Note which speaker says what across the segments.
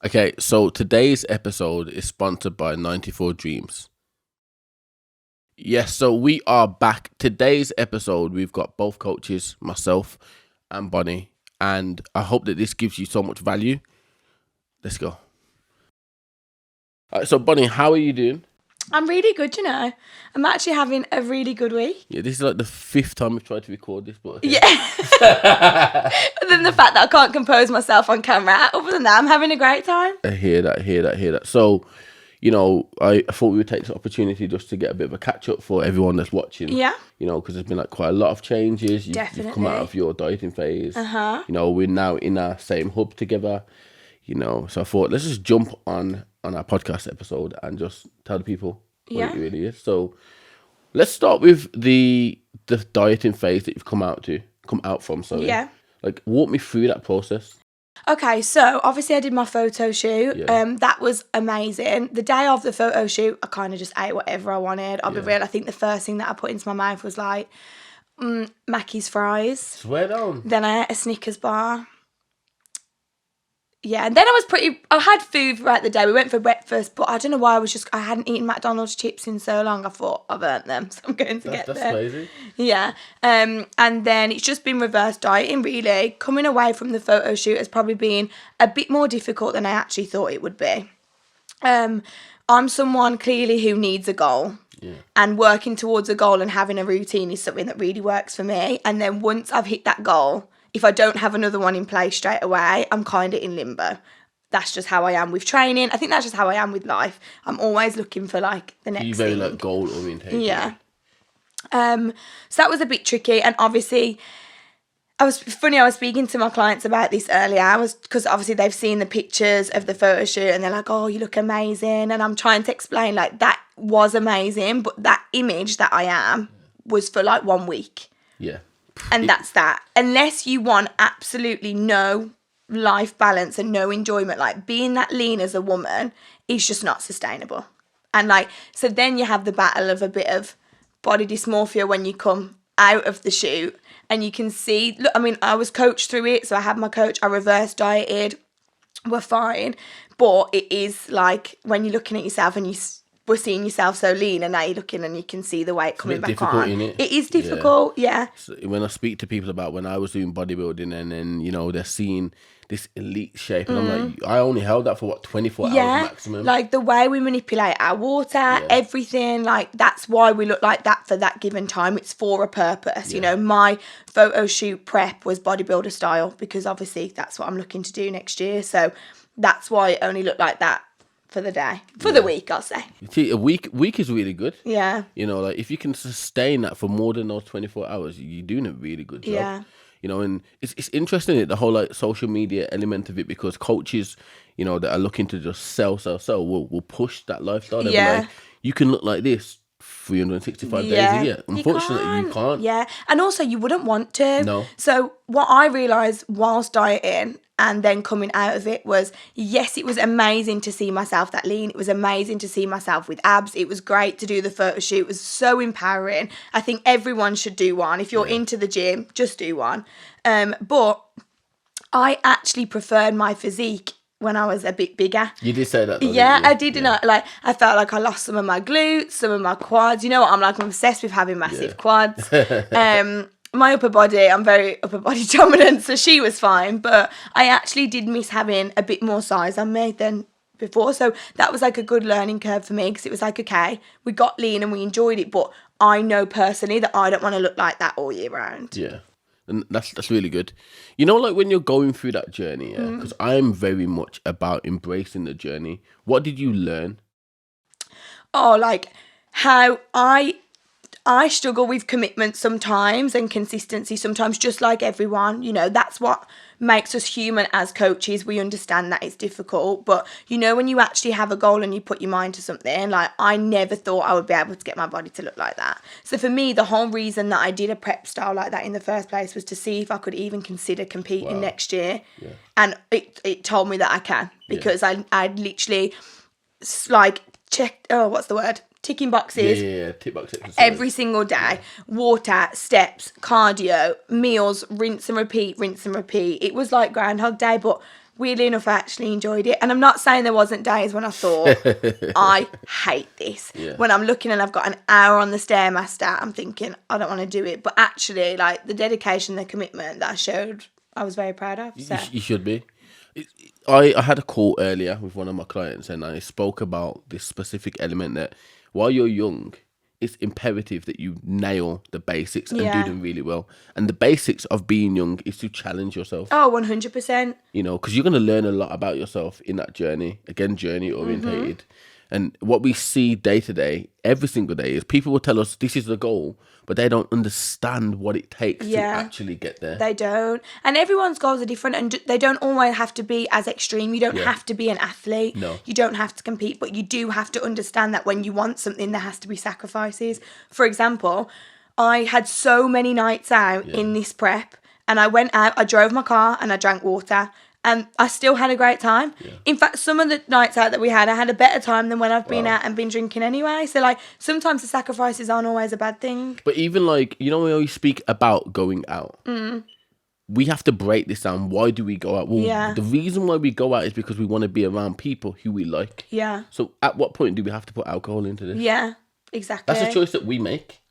Speaker 1: Okay, so today's episode is sponsored by 94 Dreams. Yes, so we are back. Today's episode, we've got both coaches, myself and Bonnie, and I hope that this gives you so much value. Let's go. All right, so Bonnie, how are you doing?
Speaker 2: I'm really good, you know. I'm actually having a really good week.
Speaker 1: Yeah, this is like the 5th time we've tried to record this, but okay.
Speaker 2: Yeah. Other than the fact that I can't compose myself on camera, other than that, I'm having a great time.
Speaker 1: I hear that. So, you know, I thought we would take this opportunity just to get a bit of a catch up for everyone that's watching.
Speaker 2: Yeah.
Speaker 1: You know, because there's been like quite a lot of changes. You've come out of your dieting phase.
Speaker 2: Uh-huh.
Speaker 1: You know, we're now in our same hub together. You know, so I thought let's just jump on our podcast episode and just tell the people what it really is. So let's start with the dieting phase that you've come out from. Sorry.
Speaker 2: Yeah.
Speaker 1: Like, walk me through that process.
Speaker 2: Okay, so obviously I did my photo shoot.
Speaker 1: Yeah.
Speaker 2: That was amazing. The day of the photo shoot, I kind of just ate whatever I wanted. I'll be real. I think the first thing that I put into my mouth was like Mackey's fries.
Speaker 1: Swear down.
Speaker 2: Then I ate a Snickers bar. Yeah, and then I had food throughout the day. We went for breakfast, but I don't know why I hadn't eaten McDonald's chips in so long. I thought, I've earned them, so I'm going to get them.
Speaker 1: That's crazy.
Speaker 2: Yeah, and then it's just been reverse dieting, really. Coming away from the photo shoot has probably been a bit more difficult than I actually thought it would be. I'm someone clearly who needs a goal. Yeah. And working towards a goal and having a routine is something that really works for me. And then once I've hit that goal, if I don't have another one in place straight away, I'm kind of in limbo. That's just how I am with training. I think that's just how I am with life. I'm always looking for like the next thing.
Speaker 1: You're very like goal oriented.
Speaker 2: Yeah. So that was a bit tricky, and obviously, I was speaking to my clients about this earlier. Because obviously they've seen the pictures of the photo shoot, and they're like, "Oh, you look amazing," and I'm trying to explain like that was amazing, but that image that I am was for like 1 week.
Speaker 1: Yeah.
Speaker 2: And that's that. Unless you want absolutely no life balance and no enjoyment, like being that lean as a woman is just not sustainable. And like, so then you have the battle of a bit of body dysmorphia when you come out of the shoot, and you can see, look, I mean, I was coached through it. So I had my coach, I reverse dieted, we're fine. But it is like when you're looking at yourself and we're seeing yourself so lean, and now you're looking and you can see the weight coming back on. It is difficult, yeah.
Speaker 1: So when I speak to people about when I was doing bodybuilding, and then, you know, they're seeing this elite shape, and I'm like, I only held that for 24 hours maximum.
Speaker 2: Like the way we manipulate our water, everything, like that's why we look like that for that given time. It's for a purpose. You know, my photo shoot prep was bodybuilder style, because obviously that's what I'm looking to do next year. So that's why it only looked like that. For the day, for the week, I'll say.
Speaker 1: See, a week is really good.
Speaker 2: Yeah.
Speaker 1: You know, like if you can sustain that for more than those 24 hours, you're doing a really good job.
Speaker 2: Yeah.
Speaker 1: You know, and it's interesting, the whole like social media element of it, because coaches, you know, that are looking to just sell will push that lifestyle. They'll be like, you can look like this 365 days a year. Unfortunately, you can't.
Speaker 2: Yeah. And also you wouldn't want to.
Speaker 1: No.
Speaker 2: So what I realised whilst dieting and then coming out of it was, yes, it was amazing to see myself that lean. It was amazing to see myself with abs. It was great to do the photo shoot. It was so empowering. I think everyone should do one. If you're into the gym, just do one. But I actually preferred my physique when I was a bit bigger.
Speaker 1: You did say that though,
Speaker 2: yeah,
Speaker 1: didn't you?
Speaker 2: I did. Yeah. Like, I felt like I lost some of my glutes, some of my quads. You know what? I'm obsessed with having massive quads. My upper body, I'm very upper body dominant, so she was fine. But I actually did miss having a bit more size on me than before. So that was like a good learning curve for me, because it was like, okay, we got lean and we enjoyed it, but I know personally that I don't want to look like that all year round.
Speaker 1: Yeah. And that's really good. You know, like when you're going through that journey, because I'm very much about embracing the journey. What did you learn?
Speaker 2: Oh, like how I struggle with commitment sometimes and consistency sometimes, just like everyone. You know, that's what makes us human as coaches. We understand that it's difficult, but you know, when you actually have a goal and you put your mind to something, like I never thought I would be able to get my body to look like that. So for me, the whole reason that I did a prep style like that in the first place was to see if I could even consider competing next year. Yeah. And it told me that I can, because I'd literally like checked, ticking boxes.
Speaker 1: Tick box exercise.
Speaker 2: Every single day. Water, steps, cardio, meals, rinse and repeat. It was like Groundhog Day, but weirdly enough, I actually enjoyed it. And I'm not saying there wasn't days when I thought, I hate this.
Speaker 1: Yeah.
Speaker 2: When I'm looking and I've got an hour on the Stairmaster, I'm thinking, I don't want to do it. But actually, like, the dedication, the commitment that I showed, I was very proud of. So.
Speaker 1: You should be. I had a call earlier with one of my clients, and I spoke about this specific element that while you're young, it's imperative that you nail the basics and do them really well. And the basics of being young is to challenge yourself.
Speaker 2: Oh, 100%.
Speaker 1: You know, because you're going to learn a lot about yourself in that journey. Again, journey orientated. And what we see day to day, every single day, is people will tell us this is the goal, but they don't understand what it takes to actually get there.
Speaker 2: They don't. And everyone's goals are different, and they don't always have to be as extreme. You don't have to be an athlete.
Speaker 1: No.
Speaker 2: You don't have to compete, but you do have to understand that when you want something, there has to be sacrifices. For example, I had so many nights out in this prep, and I went out, I drove my car, and I drank water. And I still had a great time. Yeah. In fact, some of the nights out that we had, I had a better time than when I've been out and been drinking anyway. So, like, sometimes the sacrifices aren't always a bad thing.
Speaker 1: But even, like, you know, we always speak about going out. We have to break this down. Why do we go out? Well, the reason why we go out is because we want to be around people who we like.
Speaker 2: Yeah.
Speaker 1: So, at what point do we have to put alcohol into this?
Speaker 2: Yeah, exactly.
Speaker 1: That's a choice that we make.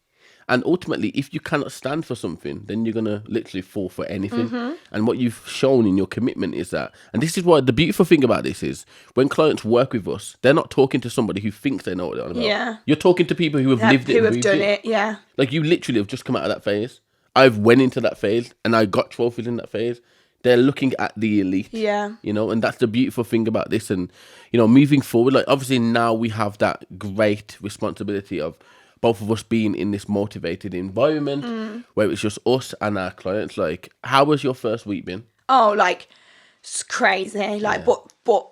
Speaker 1: And ultimately, if you cannot stand for something, then you're going to literally fall for anything. And what you've shown in your commitment is that, and this is why the beautiful thing about this is, when clients work with us, they're not talking to somebody who thinks they know what they're on about. Yeah. You're talking to people who have lived it.
Speaker 2: Who have done it, yeah.
Speaker 1: Like, you literally have just come out of that phase. I've went into that phase, and I got trophies in that phase. They're looking at the elite. Yeah. You know, and that's the beautiful thing about this. And, you know, moving forward, like, obviously now we have that great responsibility of both of us being in this motivated environment where it's just us and our clients. Like, how has your first week been?
Speaker 2: Oh, like, it's crazy. Like, but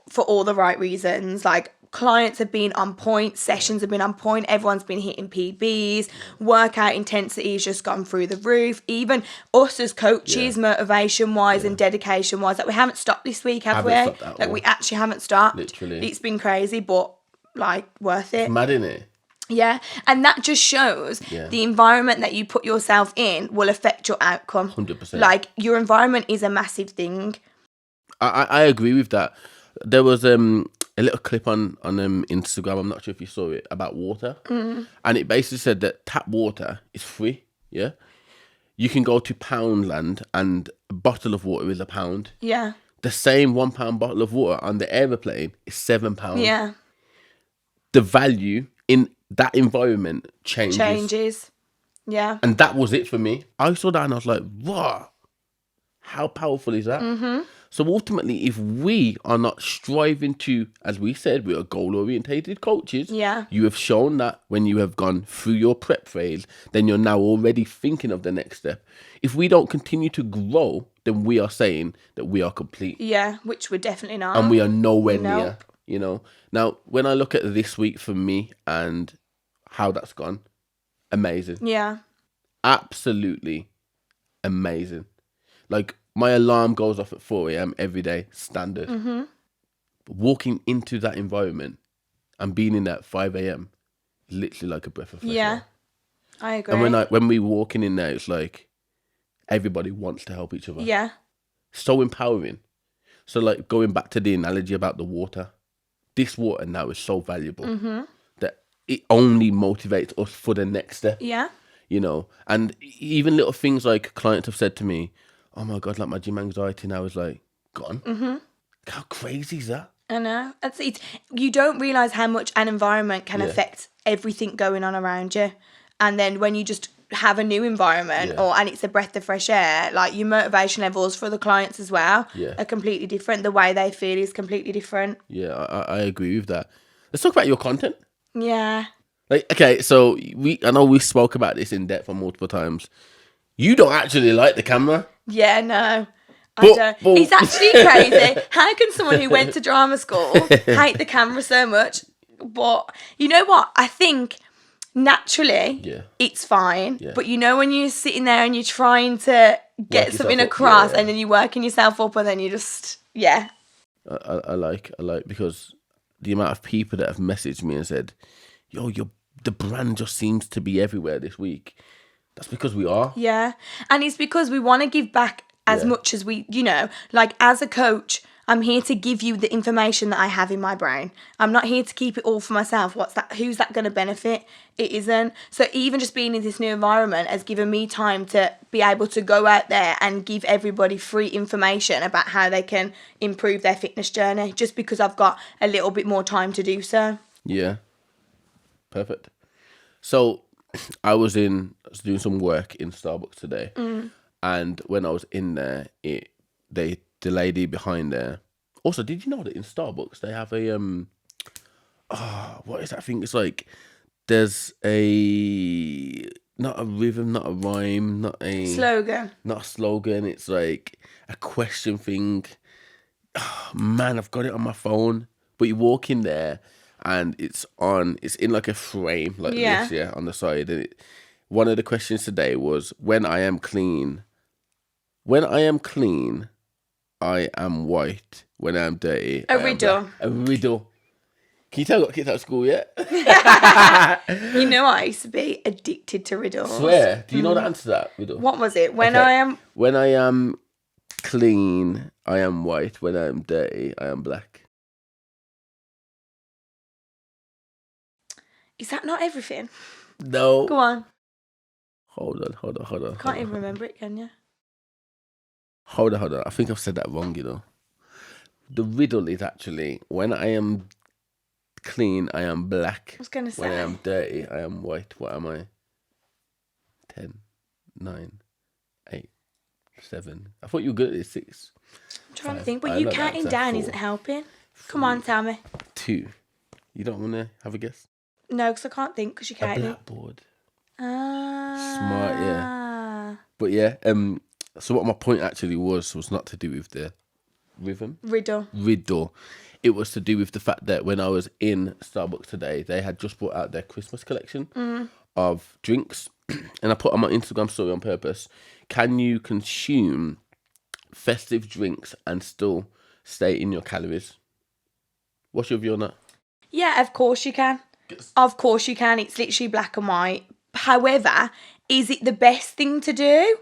Speaker 2: for all the right reasons. Like, clients have been on point, sessions have been on point, everyone's been hitting PBs, workout intensity has just gone through the roof. Even us as coaches, motivation-wise and dedication-wise, like, we haven't stopped this week, have we? Like, we actually haven't stopped.
Speaker 1: Literally.
Speaker 2: It's been crazy, but, like, worth it.
Speaker 1: It's mad, innit?
Speaker 2: Yeah, and that just shows the environment that you put yourself in will affect your outcome.
Speaker 1: 100%.
Speaker 2: Like, your environment is a massive thing.
Speaker 1: I agree with that. There was a little clip on Instagram, I'm not sure if you saw it, about water. And it basically said that tap water is free, yeah? You can go to Poundland and a bottle of water is £1.
Speaker 2: Yeah.
Speaker 1: The same £1 bottle of water on the aeroplane is £7.
Speaker 2: Yeah.
Speaker 1: The value in that environment changes.
Speaker 2: Yeah.
Speaker 1: And that was it for me. I saw that and I was like, what? How powerful is that? So ultimately, if we are not striving to, as we said, we are goal-orientated coaches. Yeah. You have shown that when you have gone through your prep phase, then you're now already thinking of the next step. If we don't continue to grow, then we are saying that we are complete.
Speaker 2: Yeah, which we're definitely not.
Speaker 1: And we are nowhere near, you know. Now, when I look at this week for me and how that's gone, amazing. Yeah. Absolutely amazing. Like, my alarm goes off at 4 a.m. every day, standard. But walking into that environment and being in there at 5 a.m. is literally like a breath of fresh air.
Speaker 2: I agree.
Speaker 1: And when we walking in there, it's like everybody wants to help each other. Yeah. So empowering. So, like, going back to the analogy about the water, this water now is so valuable that it only motivates us for the next step. Yeah. You know, and even little things like clients have said to me, oh my God, like, my gym anxiety now is like gone. How crazy is that?
Speaker 2: I know. You don't realise how much an environment can affect everything going on around you. And then when you just have a new environment and it's a breath of fresh air, like, your motivation levels for the clients as well are completely different. The way they feel is completely different.
Speaker 1: Yeah, I agree with that. Let's talk about your content.
Speaker 2: Yeah.
Speaker 1: Like, okay, so I know we spoke about this in depth on multiple times. You don't actually like the camera.
Speaker 2: Yeah, no. I don't. It's actually crazy. How can someone who went to drama school hate the camera so much? But you know what? I think naturally it's fine. Yeah. But you know, when you're sitting there and you're trying to get something across and then you're working yourself up and then you just,
Speaker 1: I like because the amount of people that have messaged me and said, yo, the brand just seems to be everywhere this week. That's because we are.
Speaker 2: Yeah. And it's because we want to give back as much as we, you know, like, as a coach, I'm here to give you the information that I have in my brain. I'm not here to keep it all for myself. Who's that going to benefit? It isn't. So even just being in this new environment has given me time to be able to go out there and give everybody free information about how they can improve their fitness journey, just because I've got a little bit more time to do so.
Speaker 1: Yeah. Perfect. So I was doing some work in Starbucks today, and when I was in there, the lady behind there. Also, did you know that in Starbucks they have a what is that thing? It's like there's not a rhythm, not a rhyme, not a slogan. It's like a question thing. Oh, man, I've got it on my phone. But you walk in there, and it's in like a frame like this, on the side. And one of the questions today was, when I am clean, I am white. When I am dirty,
Speaker 2: A riddle.
Speaker 1: A riddle. Can you tell I got kicked out of school yet?
Speaker 2: You know, I used to be addicted to riddles.
Speaker 1: Swear. Do you know the answer to that riddle?
Speaker 2: What was it? When I
Speaker 1: am clean, I am white. When I am dirty, I am black.
Speaker 2: Is that not everything?
Speaker 1: No.
Speaker 2: Go on.
Speaker 1: Hold on.
Speaker 2: Can't even remember it, can you?
Speaker 1: Hold on. I think I've said that wrong, you know. The riddle is actually, when I am clean, I am black.
Speaker 2: I was going to say.
Speaker 1: When I am dirty, I am white. What am I? 10, 9, 8, 7. I thought you were good at this. 6.
Speaker 2: I'm trying to think, but you counting down isn't helping. Come on, tell me.
Speaker 1: 2. You don't want to have a guess?
Speaker 2: No, because I can't think because you
Speaker 1: A
Speaker 2: counting.
Speaker 1: blackboard.
Speaker 2: Ah.
Speaker 1: Smart, yeah. But yeah, so what my point actually was not to do with the rhythm. Riddle. It was to do with the fact that when I was in Starbucks today, they had just brought out their Christmas collection of drinks. And I put on my Instagram story on purpose. Can you consume festive drinks and still stay in your calories? What's your view on that?
Speaker 2: Yeah, of course you can. Yes. Of course you can. It's literally black and white. However, is it the best thing to do?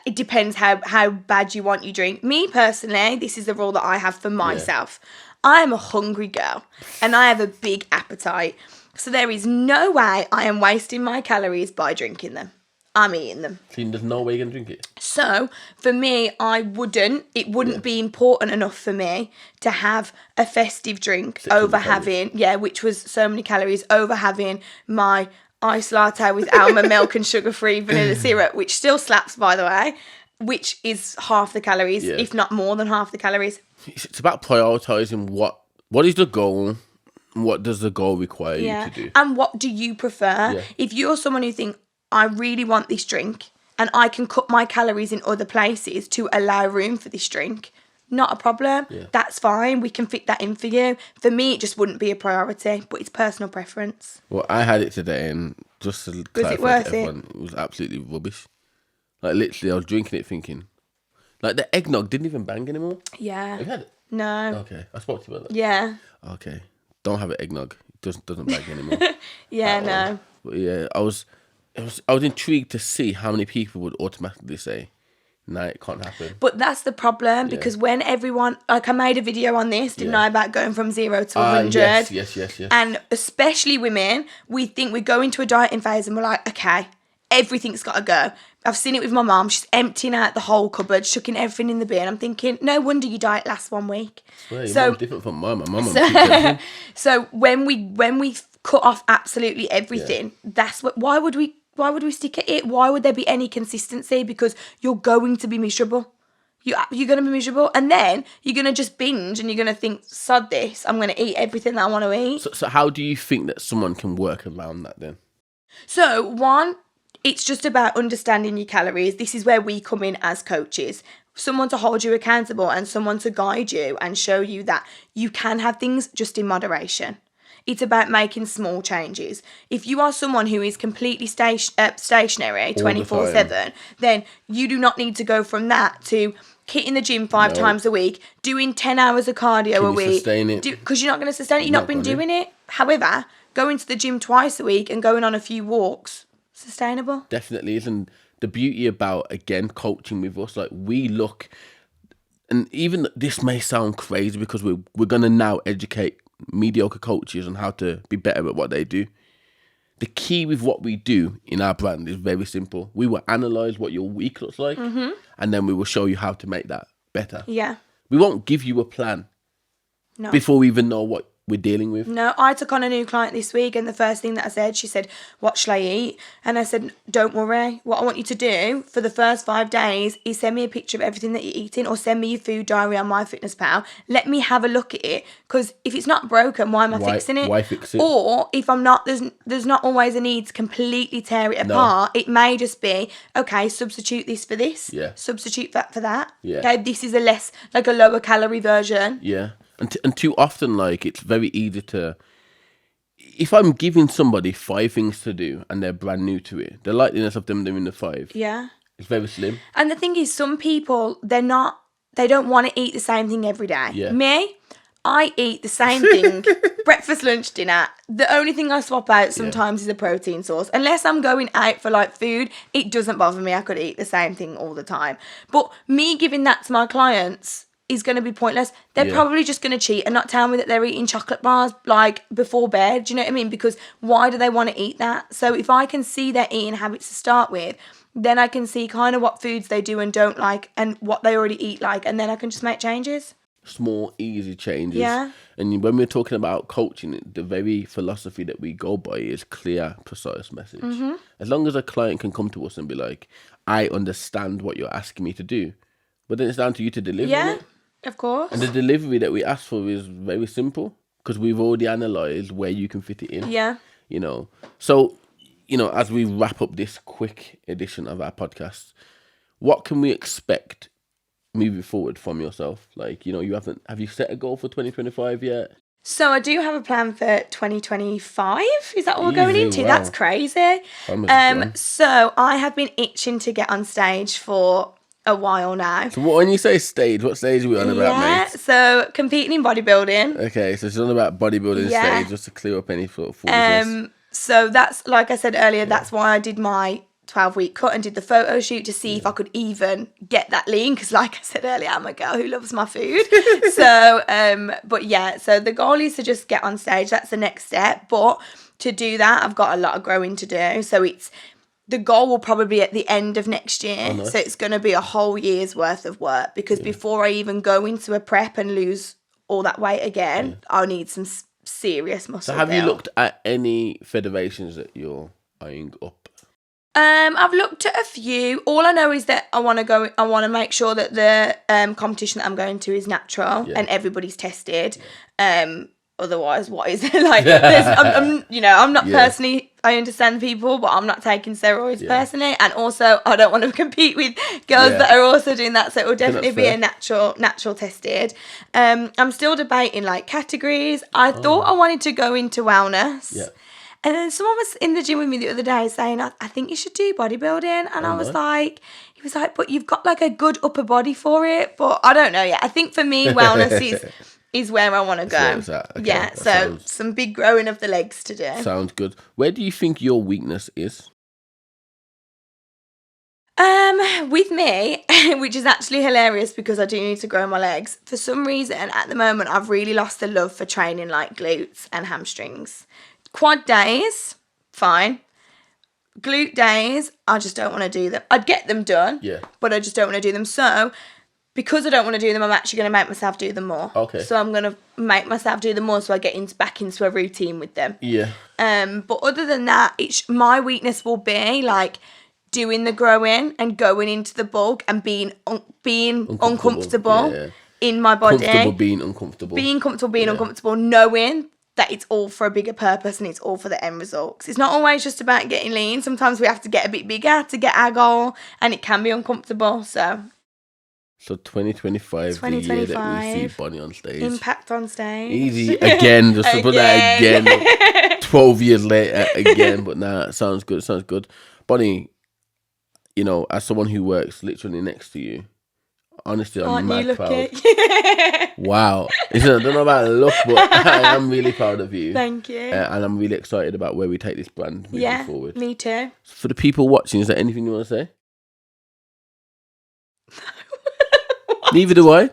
Speaker 2: It depends how bad you want your drink. Me personally, this is the rule that I have for myself. I am a hungry girl and I have a big appetite. So there is no way I am wasting my calories by drinking them. I'm eating them.
Speaker 1: So there's no way you're going to drink it?
Speaker 2: So for me, it wouldn't be important enough for me to have a festive drink over having, which was so many calories, over having my iced latte with almond milk and sugar-free vanilla syrup, which still slaps, by the way, which is half the calories, if not more than half the calories.
Speaker 1: It's about prioritising what is the goal, and what does the goal require you to do.
Speaker 2: And what do you prefer? Yeah. If you're someone who thinks, I really want this drink, and I can cut my calories in other places to allow room for this drink, not a problem. Yeah. That's fine. We can fit that in for you. For me, it just wouldn't be a priority, but it's personal preference.
Speaker 1: Well, I had it today, and just to clarify to everyone, it was absolutely rubbish. Like, literally, I was drinking it thinking, like, the eggnog didn't even bang anymore.
Speaker 2: Yeah.
Speaker 1: Have you had it?
Speaker 2: No.
Speaker 1: Okay, I spoke to you about that.
Speaker 2: Yeah.
Speaker 1: Okay, don't have an eggnog. It doesn't bang anymore.
Speaker 2: No.
Speaker 1: But yeah, I was intrigued to see how many people would automatically say, no, it can't happen.
Speaker 2: But that's the problem, because when everyone, like, I made a video on this, didn't I, about going from 0 to 100.
Speaker 1: Yes.
Speaker 2: And especially women, we think we go into a dieting phase and we're like, okay, everything's got to go. I've seen it with my mum. She's emptying out the whole cupboard, chucking everything in the bin. I'm thinking, no wonder your diet lasts 1 week.
Speaker 1: Well, your mum's different from mine. My mum.
Speaker 2: So when we cut off absolutely everything, that's what. Why would we stick at it? Why would there be any consistency? Because you're going to be miserable. You're going to be miserable. And then you're going to just binge and you're going to think, sod this, I'm going to eat everything that I want to eat.
Speaker 1: So how do you think that someone can work around that then?
Speaker 2: So, one, it's just about understanding your calories. This is where we come in as coaches. Someone to hold you accountable and someone to guide you and show you that you can have things just in moderation. It's about making small changes. If you are someone who is completely stationary 24/7, then you do not need to go from that to hitting the gym 5 times a week, doing 10 hours of cardio a week.
Speaker 1: Sustain it?
Speaker 2: Because you're not going to sustain it. You've not been doing it. However, going to the gym twice a week and going on a few walks, sustainable.
Speaker 1: Definitely is. And the beauty about, again, coaching with us, like, we look even this may sound crazy because we're gonna now educate mediocre coaches on how to be better at what they do. The key with what we do in our brand is very simple. We will analyze what your week looks like, and then we will show you how to make that better.
Speaker 2: Yeah.
Speaker 1: We won't give you a plan before we even know what we're dealing with.
Speaker 2: No, I took on a new client this week, and the first thing that I said, she said, what shall I eat? And I said, don't worry. What I want you to do for the first 5 days is send me a picture of everything that you're eating, or send me your food diary on MyFitnessPal. Let me have a look at it, because if it's not broken, why am I fixing it?
Speaker 1: Why fix it?
Speaker 2: Or if I'm not, there's not always a need to completely tear it apart. It may just be, okay, substitute this for this.
Speaker 1: Yeah.
Speaker 2: Substitute that for that.
Speaker 1: Yeah.
Speaker 2: Okay, this is a lower calorie version.
Speaker 1: Yeah. And too often, like, it's very easy to... If I'm giving somebody 5 things to do and they're brand new to it, the likeliness of them doing the 5 is very slim.
Speaker 2: And the thing is, some people, they don't want to eat the same thing every day.
Speaker 1: Yeah.
Speaker 2: Me, I eat the same thing, breakfast, lunch, dinner. The only thing I swap out sometimes is a protein source. Unless I'm going out for like food, it doesn't bother me. I could eat the same thing all the time. But me giving that to my clients is going to be pointless. They're probably just going to cheat and not tell me that they're eating chocolate bars like before bed. Do you know what I mean? Because why do they want to eat that? So if I can see their eating habits to start with, then I can see kind of what foods they do and don't like and what they already eat like, and then I can just make changes.
Speaker 1: Small, easy changes.
Speaker 2: Yeah.
Speaker 1: And when we're talking about coaching, the very philosophy that we go by is clear, precise message. As long as a client can come to us and be like, I understand what you're asking me to do, but then it's down to you to deliver it.
Speaker 2: Of course.
Speaker 1: And the delivery that we ask for is very simple because we've already analysed where you can fit it in.
Speaker 2: Yeah.
Speaker 1: You know, so, you know, as we wrap up this quick edition of our podcast, what can we expect moving forward from yourself? Like, you know, have you set a goal for 2025 yet?
Speaker 2: So I do have a plan for 2025. Is that what we're going into?
Speaker 1: Wow.
Speaker 2: That's crazy. So I have been itching to get on stage for a while now.
Speaker 1: So when you say stage, what stage are we on about, mate?
Speaker 2: So competing in bodybuilding.
Speaker 1: Okay, so it's on about bodybuilding stage, just to clear up any sort of foolishness.
Speaker 2: So that's, like I said earlier, that's why I did my 12-week cut and did the photo shoot to see if I could even get that lean, because like I said earlier, I'm a girl who loves my food. So the goal is to just get on stage. That's the next step. But to do that, I've got a lot of growing to do. So the goal will probably be at the end of next year.
Speaker 1: Oh, nice.
Speaker 2: So it's going to be a whole year's worth of work, because before I even go into a prep and lose all that weight again, I'll need some serious muscle.
Speaker 1: So have you
Speaker 2: build.
Speaker 1: looked at any federations that you're eyeing up?
Speaker 2: I've looked at a few. All I know is that I want to make sure that the competition that I'm going to is natural and everybody's tested. Otherwise, what is it like? I'm not personally. I understand people, but I'm not taking steroids personally, and also I don't want to compete with girls that are also doing that. So it will definitely be a natural tested. I'm still debating like categories. I thought I wanted to go into wellness.
Speaker 1: Yeah.
Speaker 2: And then someone was in the gym with me the other day saying, I think you should do bodybuilding. And I was like, he was like, but you've got like a good upper body for it. But I don't know yet. I think for me, wellness is where I want to go. Okay, so some big growing of the legs to do.
Speaker 1: Sounds good. Where do you think your weakness is?
Speaker 2: With me, which is actually hilarious because I do need to grow my legs. For some reason, at the moment, I've really lost the love for training like glutes and hamstrings. Quad days, fine. Glute days, I just don't want to do them. I'd get them done, but I just don't want to do them. So, because I don't want to do them, I'm actually going to make myself do them more.
Speaker 1: Okay.
Speaker 2: So I'm going to make myself do them more so I get back into a routine with them.
Speaker 1: Yeah.
Speaker 2: But other than that, my weakness will be like doing the growing and going into the bulk and being uncomfortable in my body.
Speaker 1: Comfortable being uncomfortable.
Speaker 2: Being comfortable being uncomfortable, knowing that it's all for a bigger purpose and it's all for the end result. 'Cause it's not always just about getting lean. Sometimes we have to get a bit bigger to get our goal, and it can be uncomfortable. So
Speaker 1: 2025, the year that we see Bonnie on stage.
Speaker 2: Impact on stage.
Speaker 1: Easy again, just to put that again. 12 years later again, but nah, it sounds good. Sounds good. Bonnie, you know, as someone who works literally next to you, honestly, I'm mad proud. Wow. I don't know about look, but I am really proud of you.
Speaker 2: Thank you.
Speaker 1: And I'm really excited about where we take this brand moving forward.
Speaker 2: Me too.
Speaker 1: For the people watching, is there anything you want to say? Neither do I.